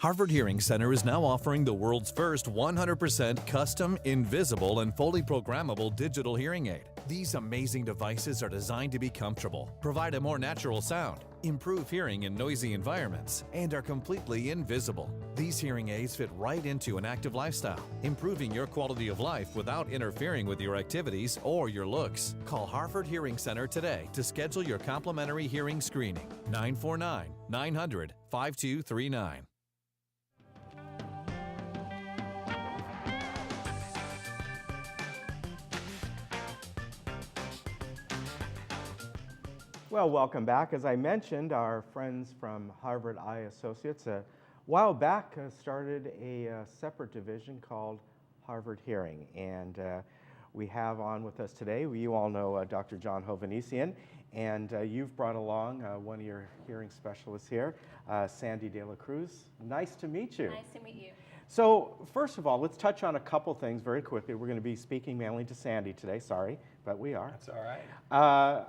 Harvard Hearing Center is now offering the world's first 100% custom, invisible, and fully programmable digital hearing aid. These amazing devices are designed to be comfortable, provide a more natural sound, improve hearing in noisy environments, and are completely invisible. These hearing aids fit right into an active lifestyle, improving your quality of life without interfering with your activities or your looks. Call Harvard Hearing Center today to schedule your complimentary hearing screening. 949-900-5239. Well, welcome back. As I mentioned, our friends from Harvard Eye Associates a while back started a separate division called Harvard Hearing. And we have on with us today, you all know Dr. John Hovannisian, and you've brought along one of your hearing specialists here, Sandy De La Cruz. Nice to meet you. Nice to meet you. So first of all, let's touch on a couple things very quickly. We're going to be speaking mainly to Sandy today, sorry, but we are. That's all right.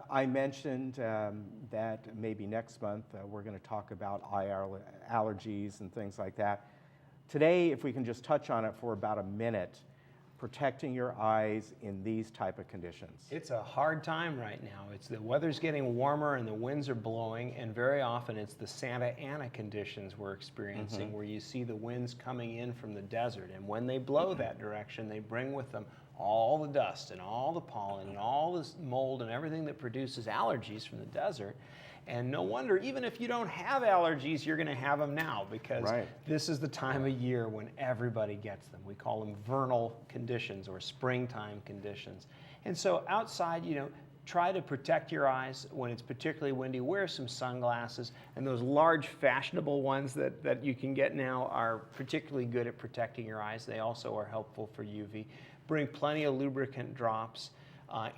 I mentioned that maybe next month we're going to talk about eye allergies and things like that. Today, if we can just touch on it for about a minute, protecting your eyes in these type of conditions. It's a hard time right now. The weather's getting warmer and the winds are blowing, and very often it's the Santa Ana conditions we're experiencing where you see the winds coming in from the desert, and when they blow that direction, they bring with them all the dust and all the pollen and all this mold and everything that produces allergies from the desert. And no wonder, even if you don't have allergies, you're going to have them now, because this is the time of year when everybody gets them. We call them vernal conditions or springtime conditions. And so outside, try to protect your eyes when it's particularly windy. Wear some sunglasses, and those large fashionable ones that you can get now are particularly good at protecting your eyes. They also are helpful for UV. Bring plenty of lubricant drops,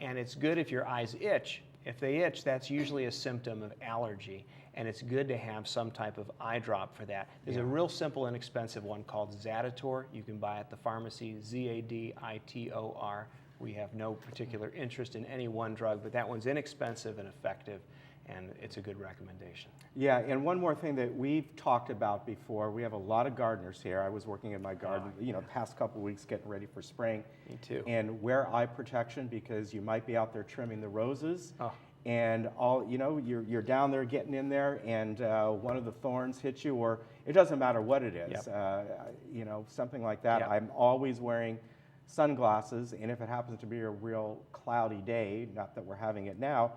and it's good if your eyes itch. If they itch, that's usually a symptom of allergy, and it's good to have some type of eye drop for that. There's a real simple, inexpensive one called Zaditor. You can buy at the pharmacy, Zaditor. We have no particular interest in any one drug, but that one's inexpensive and effective, and it's a good recommendation. Yeah, and one more thing that we've talked about before, we have a lot of gardeners here. I was working in my garden, past couple of weeks getting ready for spring. Me too. And wear eye protection, because you might be out there trimming the roses. Oh. And you're down there getting in there, and one of the thorns hits you, or it doesn't matter what it is, something like that. Yep. I'm always wearing sunglasses, and if it happens to be a real cloudy day, not that we're having it now,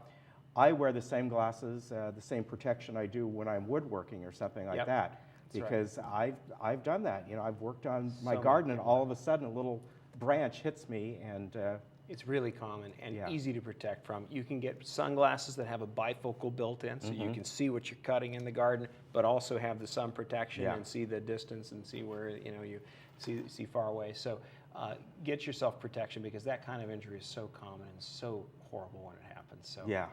I wear the same glasses, the same protection I do when I'm woodworking or something like that. That's because I've done that. I've worked on my So garden, and all of a sudden a little branch hits me, and it's really common and easy to protect from. You can get sunglasses that have a bifocal built in, so you can see what you're cutting in the garden, but also have the sun protection and see the distance and see where you see far away. So get yourself protection, because that kind of injury is so common and so horrible when it happens. So yeah,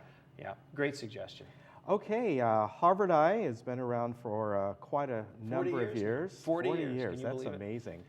great suggestion. Okay, Harvard Eye has been around for quite a number of years. 40 years. That's amazing.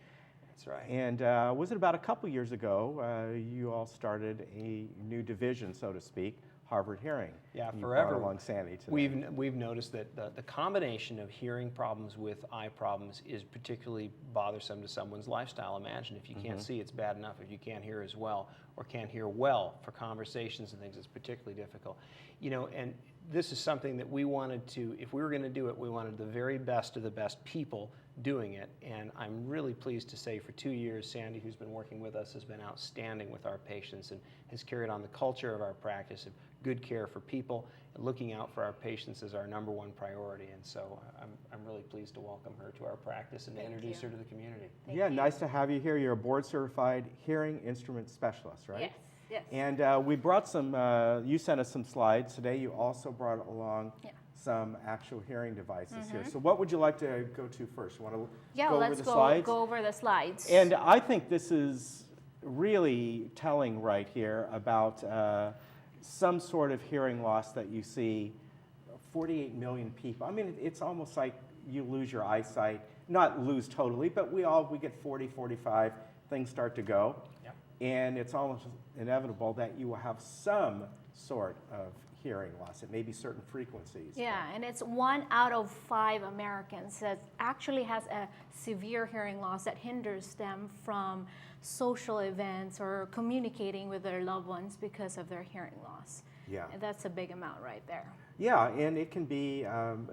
That's right. And was it about a couple years ago, you all started a new division, so to speak, Harvard Hearing. Yeah, you forever. brought along Sandy today. We've noticed that the combination of hearing problems with eye problems is particularly bothersome to someone's lifestyle. Imagine if you can't see, it's bad enough. If you can't hear as well, or can't hear well for conversations and things, it's particularly difficult. And this is something that we wanted to, if we were going to do it, we wanted the very best of the best people doing it. And I'm really pleased to say for 2 years, Sandy, who's been working with us, has been outstanding with our patients and has carried on the culture of our practice of good care for people, and looking out for our patients is our #1 priority. And so I'm really pleased to welcome her to our practice and to introduce her to the community. Thank you. Nice to have you here. You're a board-certified hearing instrument specialist, right? Yes. Yes. And we brought some, you sent us some slides. Today you also brought along some actual hearing devices here. So what would you like to go to first? You want to go over the slides? Go over the slides. And I think this is really telling right here about some sort of hearing loss that you see. 48 million people. I mean, it's almost like you lose your eyesight. Not lose totally, but we get 40, 45, things start to go. And it's almost inevitable that you will have some sort of hearing loss. It may be certain frequencies. Yeah, and it's 1 out of 5 Americans that actually has a severe hearing loss that hinders them from social events or communicating with their loved ones because of their hearing loss. Yeah. And that's a big amount right there. Yeah, and it can be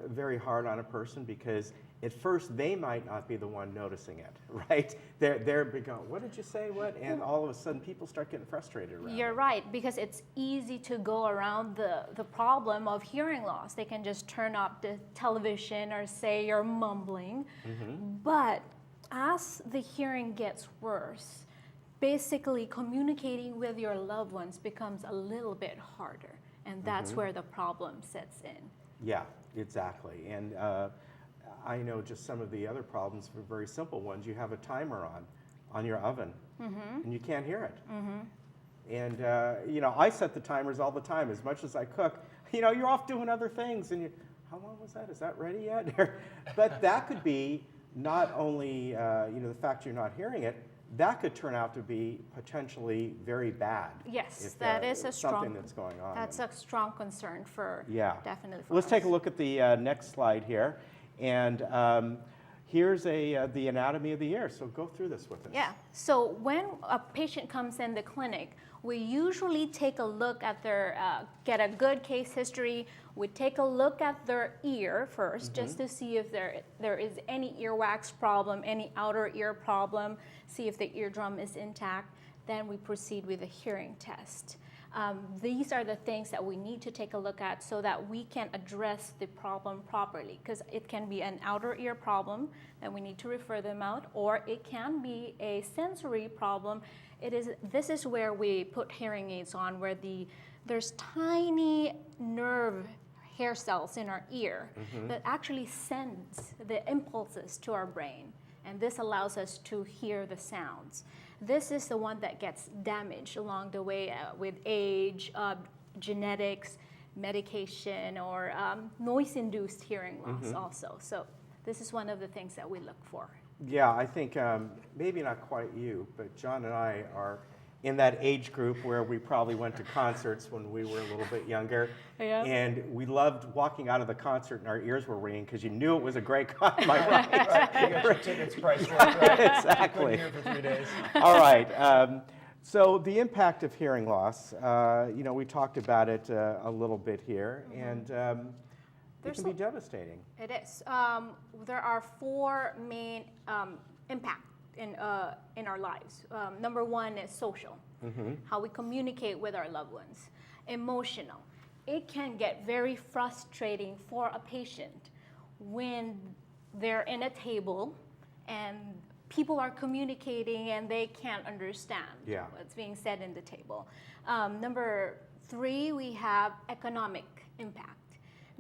very hard on a person because at first they might not be the one noticing it, right? They're going, what did you say, what? And all of a sudden people start getting frustrated around You're it. right, because it's easy to go around the problem of hearing loss. They can just turn up the television or say you're mumbling. But as the hearing gets worse, basically communicating with your loved ones becomes a little bit harder. And that's where the problem sets in. Yeah, exactly. And I know just some of the other problems for very simple ones. You have a timer on your oven, and you can't hear it. And you know, I set the timers all the time. As much as I cook, you know, you're off doing other things, and how long was that? Is that ready yet? But that could be not only you know, the fact you're not hearing it. That could turn out to be potentially very bad. Yes, if, that is a something strong. that's going on. That's a strong concern for definitely. For Let's us. take a look at the next slide here, and here's the anatomy of the ear. So go through this with us. Yeah. So when a patient comes in the clinic, we usually take a look at their, get a good case history. We take a look at their ear first, just to see if there is any earwax problem, any outer ear problem, see if the eardrum is intact. Then we proceed with a hearing test. These are the things that we need to take a look at so that we can address the problem properly, because it can be an outer ear problem that we need to refer them out, or it can be a sensory problem. This is where we put hearing aids on, where there's tiny nerve hair cells in our ear that actually sends the impulses to our brain, and this allows us to hear the sounds. This is the one that gets damaged along the way with age, genetics, medication, or noise-induced hearing loss also. So this is one of the things that we look for. Yeah, I think maybe not quite you, but John and I are in that age group where we probably went to concerts when we were a little bit younger. Yeah. And we loved walking out of the concert and our ears were ringing because you knew it was a great concert. Am I right? You got your tickets priced like that. Exactly. Couldn't hear for 3 days. All right. So the impact of hearing loss, you know, we talked about it a little bit here, and it can be devastating. It is. There are 4 main impacts in our lives. Number 1 is social, how we communicate with our loved ones. Emotional. It can get very frustrating for a patient when they're in a table and people are communicating and they can't understand what's being said in the table. Number 3, we have economic impact,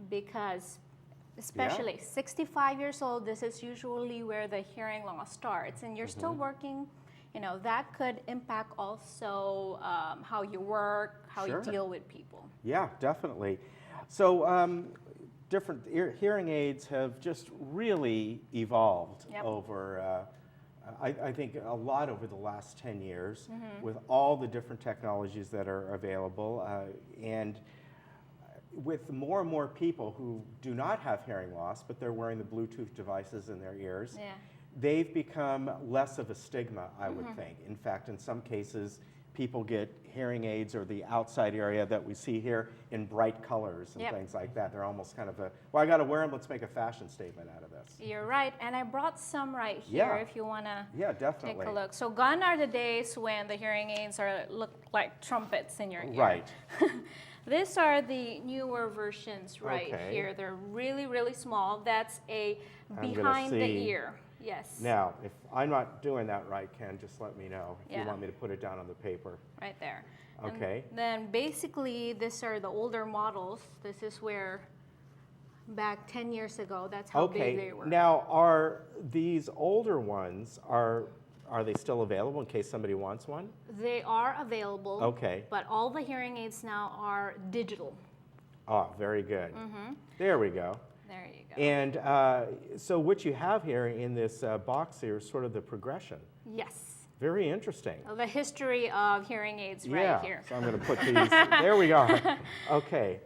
because especially 65 years old, this is usually where the hearing loss starts, and you're still working, you know, that could impact also how you work, how you deal with people. Yeah, definitely. So different hearing aids have just really evolved over, I think, a lot over the last 10 years with all the different technologies that are available, and with more and more people who do not have hearing loss, but they're wearing the Bluetooth devices in their ears, they've become less of a stigma, I would think. In fact, in some cases, people get hearing aids or the outside area that we see here in bright colors and things like that. They're almost kind of well, I got to wear them, let's make a fashion statement out of this. You're right, and I brought some right here if you want to take a look. So gone are the days when the hearing aids look like trumpets in your ear. Right. These are the newer versions here. They're really, really small. That's a behind the ear. Yes. Now, if I'm not doing that right, Ken, just let me know if you want me to put it down on the paper. Right there. Okay. And then basically, these are the older models. This is where back 10 years ago, that's how big they were. Now, are these older ones, are they still available in case somebody wants one? They are available. Okay. But all the hearing aids now are digital. Oh, very good. There we go. There you go. And so what you have here in this box here is sort of the progression. Yes. Very interesting. The history of hearing aids right here. So I'm going to put these, there we are. Okay.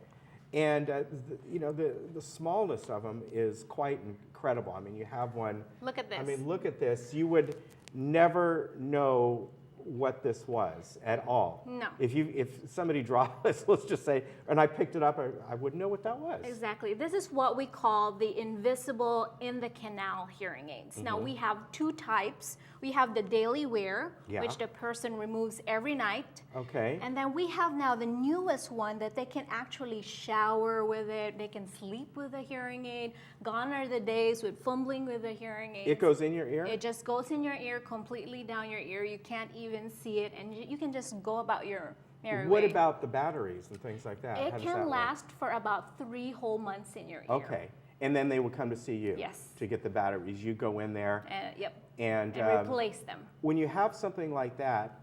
And the smallness of them is quite incredible. I mean, you have one. Look at this. I mean, look at this. You would never know what this was at all. No. If somebody dropped this, let's just say, and I picked it up, I wouldn't know what that was. Exactly. This is what we call the invisible in the canal hearing aids. Now we have two types. We have the daily wear, Yeah. which the person removes every night. Okay. And then we have now the newest one that they can actually shower with it. They can sleep with a hearing aid. Gone are the days with fumbling with a hearing aid. It goes in your ear? It just goes in your ear, completely down your ear. You can't even see it, and you can just go about your merry What way. about the batteries and things like that? How It does that can work? last for about 3 whole months in your ear. Okay. And then they would come to see you Yes. to get the batteries. You go in there Yep. and And replace them. when you have something like that,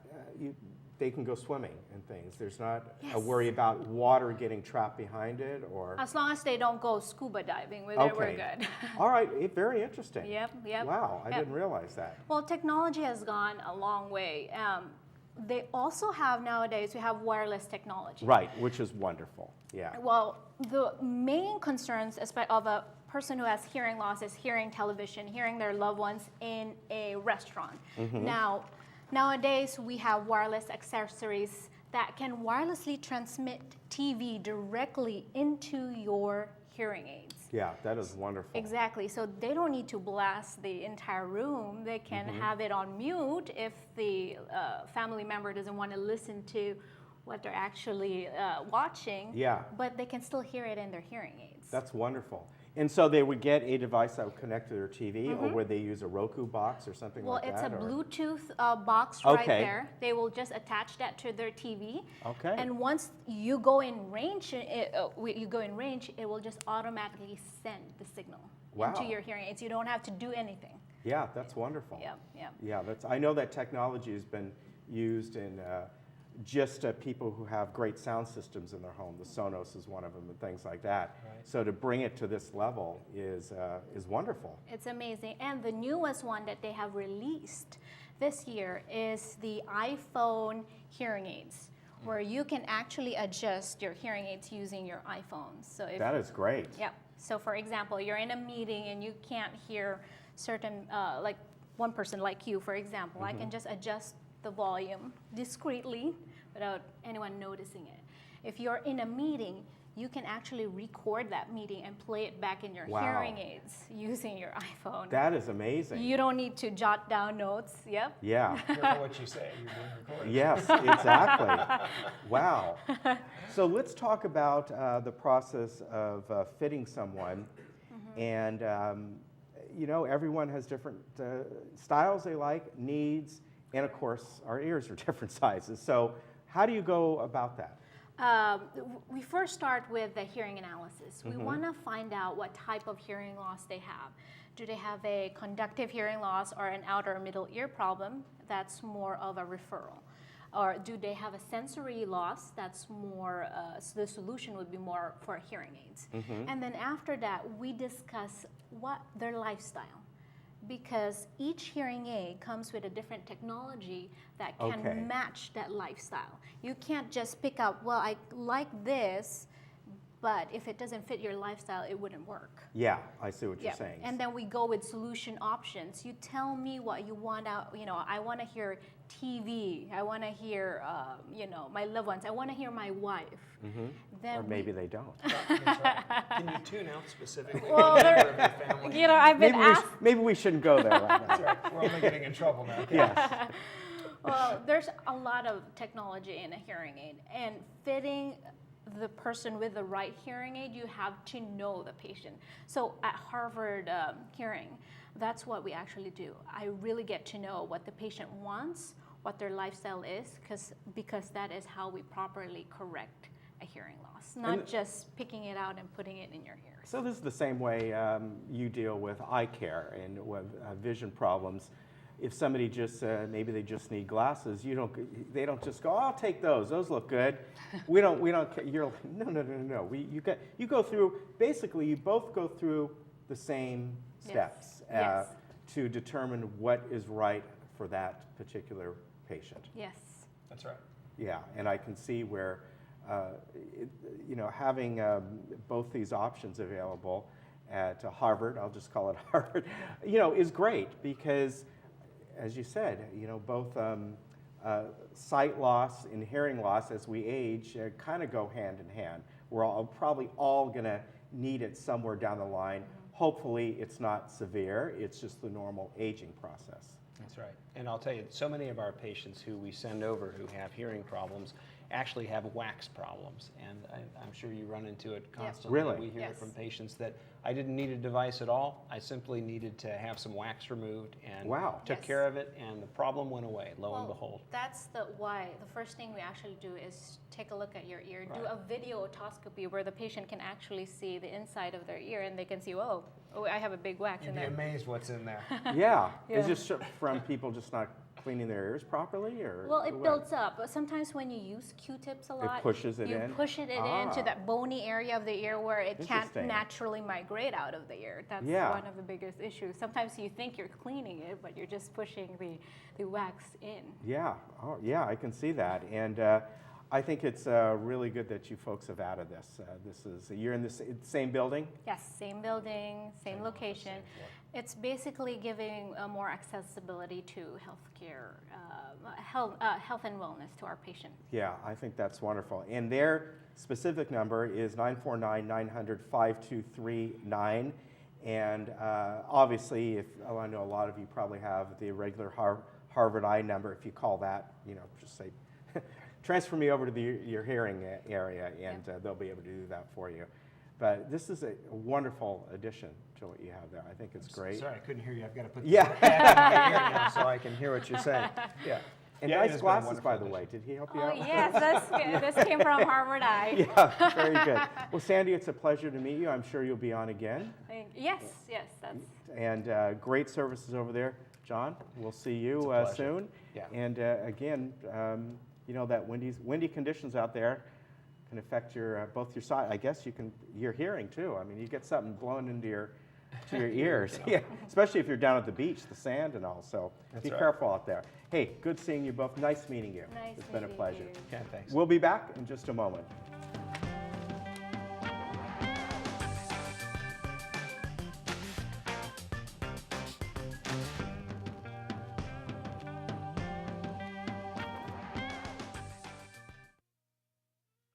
they can go swimming and things. There's not a Yes. worry about water getting trapped behind it or. As long as they don't go scuba diving with it, we're good. All right. Very interesting. Yep, yep. Wow, I Yep. didn't realize that. Well, technology has gone a long way. They also have nowadays, we have wireless technology. Right, which is wonderful. Yeah. Well, the main concerns of a person who has hearing loss is hearing television, hearing their loved ones in a restaurant. Now, nowadays we have wireless accessories that can wirelessly transmit TV directly into your hearing aids. Yeah, that is wonderful. Exactly. So they don't need to blast the entire room. They can have it on mute if the family member doesn't want to listen to what they're actually watching. Yeah. But they can still hear it in their hearing aids. That's wonderful. And so they would get a device that would connect to their TV, or would they use a Roku box or something Well, like that? it's a or- Bluetooth box right Okay. there. They will just attach that to their TV. Okay. And once you go in range, it will just automatically send the signal Wow. into your hearing aids. You don't have to do anything. Yeah, that's wonderful. Yep, yep. Yeah, I know that technology has been used in just people who have great sound systems in their home. The Sonos is one of them, and things like that. Right. So to bring it to this level is wonderful. It's amazing. And the newest one that they have released this year is the iPhone hearing aids, where you can actually adjust your hearing aids using your iPhone. So if That is great. Yep. So for example, you're in a meeting and you can't hear certain, like one person like you, for example, I can just adjust the volume discreetly without anyone noticing it. If you're in a meeting, you can actually record that meeting and play it back in your Wow. hearing aids using your iPhone. That is amazing. You don't need to jot down notes. Yep. Yeah. Careful what you say. You're being recorded. Yes, exactly. Wow. So let's talk about the process of fitting someone. And, everyone has different styles they like, needs, and of course, our ears are different sizes. So how do you go about that? We first start with the hearing analysis. We want to find out what type of hearing loss they have. Do they have a conductive hearing loss or an outer or middle ear problem? That's more of a referral. Or do they have a sensory loss? That's more, so the solution would be more for hearing aids. And then after that, we discuss what their lifestyle. Because each hearing aid comes with a different technology that can Okay. match that lifestyle. You can't just pick up, well, I like this, but if it doesn't fit your lifestyle, it wouldn't work. Yeah, I see what you're Yeah. saying. And then we go with solution options. You tell me what you want out, I want to hear TV. I want to hear, my loved ones. I want to hear my wife. Then or maybe they don't. That's right. Can you tune out specifically? Well, the there- member of your family? I've been Maybe asked. maybe we shouldn't go there right now. That's right. We're only getting in trouble now. Yes. Well, there's a lot of technology in a hearing aid, and fitting the person with the right hearing aid, you have to know the patient. So at Harvard Hearing, that's what we actually do. I really get to know what the patient wants, what their lifestyle is, because that is how we properly correct a hearing loss, not just picking it out and putting it in your ears. So this is the same way you deal with eye care and with vision problems. If somebody just maybe they just need glasses, they don't just go, oh, I'll take those. Those look good. We don't. You're like, no. You go through. Basically, you both go through the same steps Yes. to determine what is right for that particular patient. Yes. That's right. Yeah, and I can see where having both these options available at Harvard, I'll just call it Harvard, is great because, as you said, both sight loss and hearing loss as we age kind of go hand in hand. We're probably all going to need it somewhere down the line. Hopefully it's not severe, it's just the normal aging process. That's right. And I'll tell you, so many of our patients who we send over who have hearing problems actually have wax problems. And I'm sure you run into it constantly. Really? We hear it Yes. from patients that I didn't need a device at all. I simply needed to have some wax removed and Wow. took Yes. care of it, and the problem went away, lo and behold. That's why the first thing we actually do is take a look at your ear, do Right. a video otoscopy where the patient can actually see the inside of their ear and they can see, oh, I have a big wax in You'd be there. amazed what's in there. Yeah. Yeah. Is this from people just not cleaning their ears properly, or Well, it what? builds up. But sometimes when you use Q-tips a lot, pushes it you in? push it Ah. into that bony area of the ear where it can't Interesting. naturally migrate out of the ear. That's Yeah. one of the biggest issues. Sometimes you think you're cleaning it, but you're just pushing the wax in. Yeah. Oh, yeah. I can see that, and I think it's really good that you folks have added this. You're in the same building. Yes, same building, same location. It's basically giving more accessibility to healthcare, health and wellness to our patients. Yeah, I think that's wonderful. And their specific number is 949-900-5239. And obviously, I know a lot of you probably have the regular Harvard Eye number. If you call that, just say, transfer me over to your hearing area, and they'll be able to do that for you. But this is a wonderful addition to what you have there. I think it's great. Sorry, I couldn't hear you. I've got to put Yeah. the pad in my ear now so I can hear what you're saying. Yeah. And Yeah, it nice has been a glasses, wonderful by the way. addition. Did he help you Oh out? yes, this came from Harvard Eye. Yeah, very good. Well, Sandy, it's a pleasure to meet you. I'm sure you'll be on again. Yes, that's. And great services over there. John, we'll see you pleasure. soon. Yeah. And again, that windy conditions out there can affect both your side. I guess your hearing too. I mean, you get something blown into your ears. Yeah, especially if you're down at the beach, the sand and all. So be right. careful out there. Hey, good seeing you both. Nice meeting you. Nice It's been a meeting pleasure. you. Yeah, thanks. We'll be back in just a moment.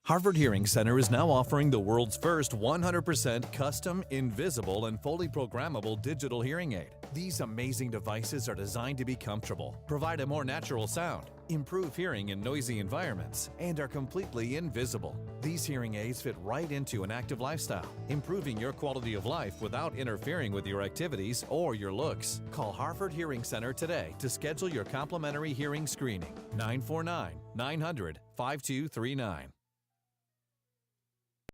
Harvard Hearing Center is now offering the world's first 100% custom, invisible, and fully programmable digital hearing aid. These amazing devices are designed to be comfortable, provide a more natural sound, improve hearing in noisy environments, and are completely invisible. These hearing aids fit right into an active lifestyle, improving your quality of life without interfering with your activities or your looks. Call Harvard Hearing Center today to schedule your complimentary hearing screening. 949-900-5239.